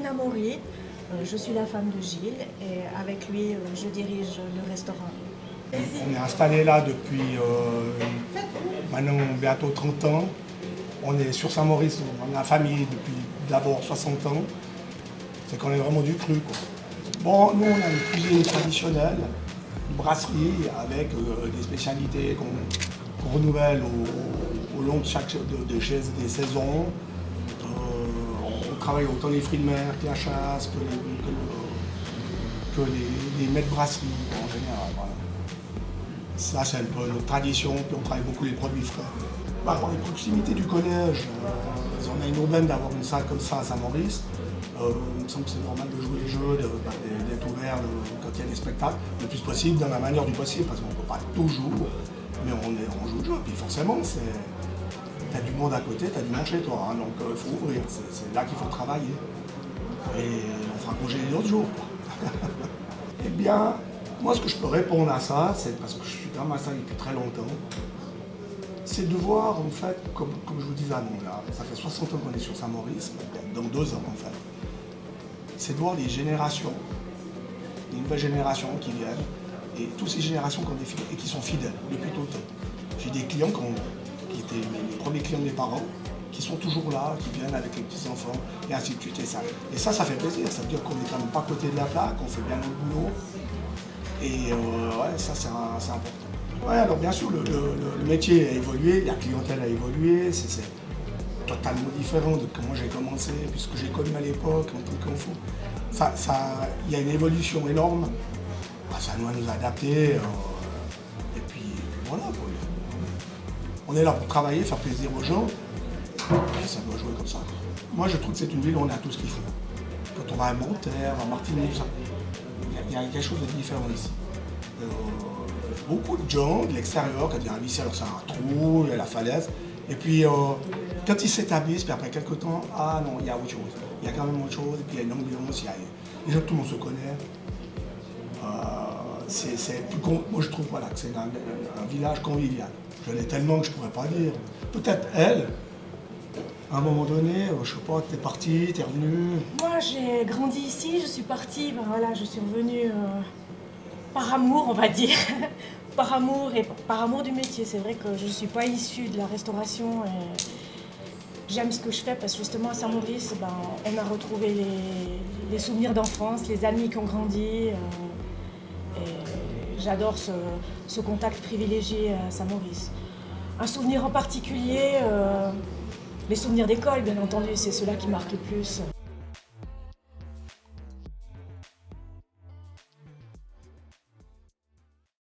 Amaury, je suis la femme de Gilles et avec lui je dirige le restaurant. On est installé là depuis maintenant bientôt 30 ans. On est sur Saint-Maurice, on a la famille depuis d'abord 60 ans. C'est qu'on est vraiment du cru, quoi. Bon, nous on a une cuisine traditionnelle, une brasserie avec des spécialités qu'on renouvelle au long de des saisons. On travaille autant les fruits de mer que la chasse, que les mets de brasserie en général. Voilà. Ça c'est un peu notre tradition, puis on travaille beaucoup les produits frais. Pour les proximités du collège, on a une aubaine d'avoir une salle comme ça à Saint-Maurice. Il me semble que c'est normal de jouer les jeux, d'être ouvert quand il y a des spectacles, le plus possible, dans la manière du possible, parce qu'on ne peut pas toujours, mais on joue le jeu. Puis forcément, tu as du monde à côté, tu as du monde chez toi, hein, donc il faut ouvrir, c'est là qu'il faut travailler. Et on fera bouger les autres jours. Eh bien, moi ce que je peux répondre à ça, c'est parce que je suis dans ma salle depuis très longtemps, c'est de voir en fait, comme je vous disais avant, là, ça fait 60 ans qu'on est sur Saint-Maurice, dans 2 ans en fait, c'est de voir les générations, les nouvelles générations qui viennent, et toutes ces générations qui ont et qui sont fidèles depuis tout le temps. J'ai des clients qui étaient les premiers clients de mes parents, qui sont toujours là, qui viennent avec les petits-enfants, et ainsi de suite. Et ça fait plaisir, ça veut dire qu'on est quand même pas à côté de la plaque, qu'on fait bien notre boulot, et ouais, ça c'est important. Ouais, alors bien sûr, le métier a évolué, la clientèle a évolué, c'est totalement différent de comment j'ai commencé, puisque j'ai connu à l'époque en tant qu'enfant. Il y a une évolution énorme, ça doit nous adapter, et puis voilà. On est là pour travailler, faire plaisir aux gens, et ça doit jouer comme ça. Moi je trouve que c'est une ville où on a tout ce qu'il faut. Quand on va à Monterre, à Martigny, tout ça, il y a quelque chose de différent ici. Beaucoup de gens de l'extérieur, quand ils arrivent ici, alors c'est un trou, il y a la falaise, et puis quand ils s'établissent, puis après quelques temps, ah non, il y a autre chose. Il y a quand même autre chose, et puis il y a une ambiance, déjà tout le monde se connaît. Moi je trouve voilà, que c'est un village convivial. Je l'ai tellement que je ne pourrais pas dire. Peut-être elle, à un moment donné, je sais pas, t'es partie, t'es revenue. Moi j'ai grandi ici, je suis partie, ben voilà, je suis revenue par amour, on va dire. Par amour et par amour du métier. C'est vrai que je ne suis pas issue de la restauration et j'aime ce que je fais parce que justement à Saint-Maurice, ben, on a retrouvé les souvenirs d'enfance, les amis qui ont grandi. Et j'adore ce contact privilégié à Saint-Maurice. Un souvenir en particulier, les souvenirs d'école, bien entendu, c'est ceux-là qui marquent le plus.